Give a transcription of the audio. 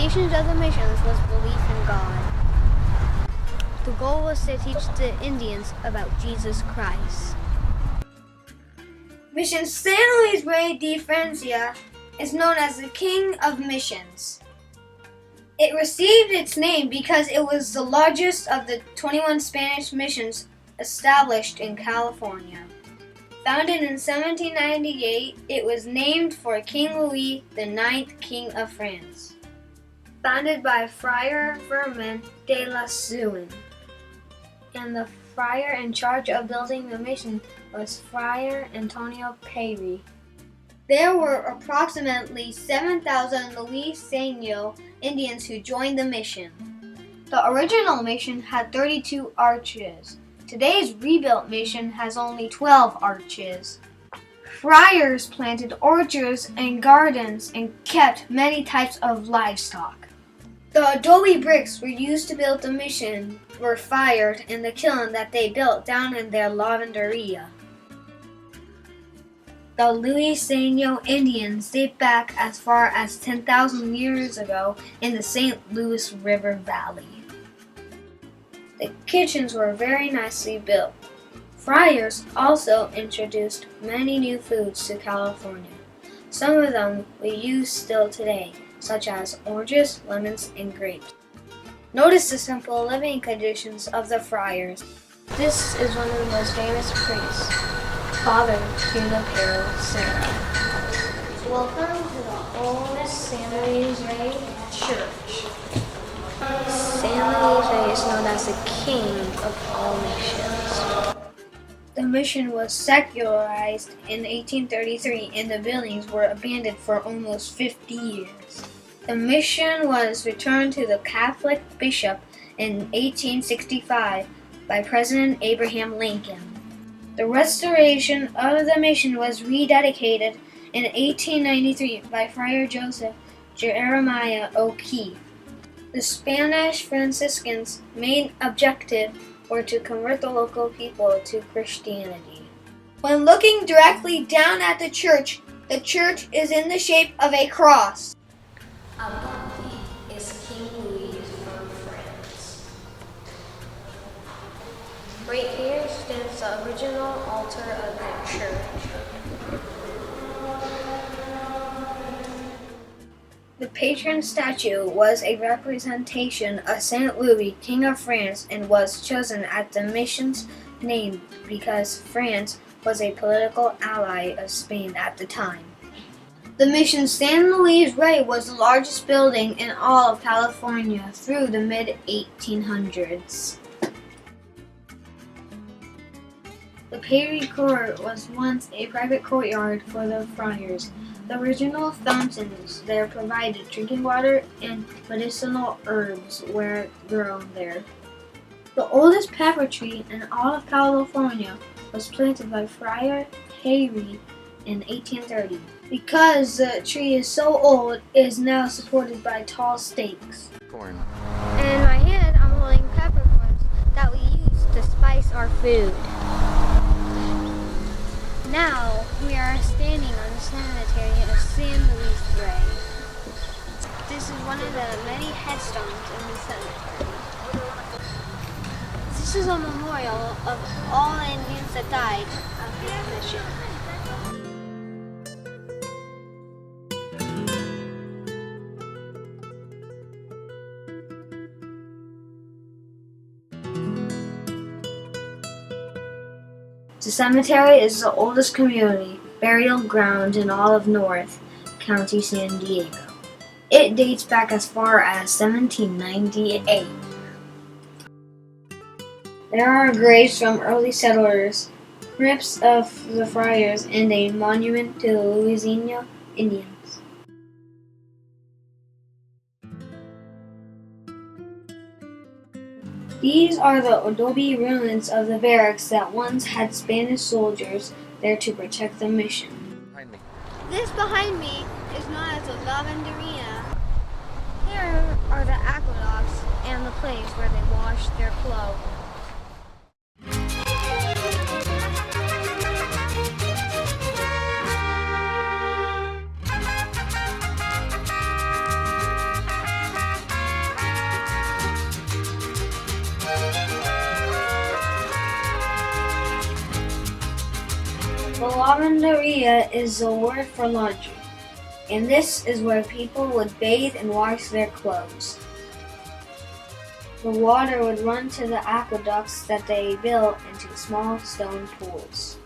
foundations of the missions was belief in God. The goal was to teach the Indians about Jesus Christ. Mission San Luis Rey de Francia is known as the King of Missions. It received its name because it was the largest of the 21 Spanish missions established in California. Founded in 1798, it was named for King Louis IX, King of France. Founded by Friar Firmin de la Suin. And the friar in charge of building the mission was Friar Antonio Peri. There were approximately 7,000 Luiseno Indians who joined the mission. The original mission had 32 arches. Today's rebuilt mission has only 12 arches. Friars planted orchards and gardens and kept many types of livestock. The adobe bricks were used to build the mission were fired in the kiln that they built down in their lavanderia. The Luiseno Indians date back as far as 10,000 years ago in the St. Louis River Valley. The kitchens were very nicely built. Friars also introduced many new foods to California. Some of them we use still today, such as oranges, lemons, and grapes. Notice the simple living conditions of the friars. This is one of the most famous priests, Father Junipero Serra. Welcome to the oldest San Luis Rey Church. San Luis Rey is known as the king of all missions. The mission was secularized in 1833 and the buildings were abandoned for almost 50 years. The mission was returned to the Catholic bishop in 1865 by President Abraham Lincoln. The restoration of the mission was rededicated in 1893 by Friar Joseph Jeremiah O'Keefe. The Spanish Franciscans' main objective were to convert the local people to Christianity. When looking directly down at the church is in the shape of a cross. Above me is King Louis from France. Right here stands the original altar of the church. The patron statue was a representation of Saint Louis, King of France, and was chosen at the mission's name because France was a political ally of Spain at the time. The mission San Luis Rey was the largest building in all of California through the mid-1800s. The Peri Court was once a private courtyard for the friars. The original fountains there provided drinking water and medicinal herbs were grown there. The oldest pepper tree in all of California was planted by Friar Peri in 1830. Because the tree is so old, it is now supported by tall stakes. Corn. And in my hand, I'm holding peppercorns that we use to spice our food. Now, we are standing on the cemetery of San Luis Rey. This is one of the many headstones in the cemetery. This is a memorial of all Indians that died of the mission. The cemetery is the oldest community burial ground in all of North County, San Diego. It dates back as far as 1798. There are graves from early settlers, crypts of the friars, and a monument to the Luiseno Indians. These are the adobe ruins of the barracks that once had Spanish soldiers there to protect the mission. Behind me. This behind me is known as the lavanderia. Here are the aqueducts and the place where they wash their clothes. Lavanderia is a word for laundry, and this is where people would bathe and wash their clothes. The water would run to the aqueducts that they built into small stone pools.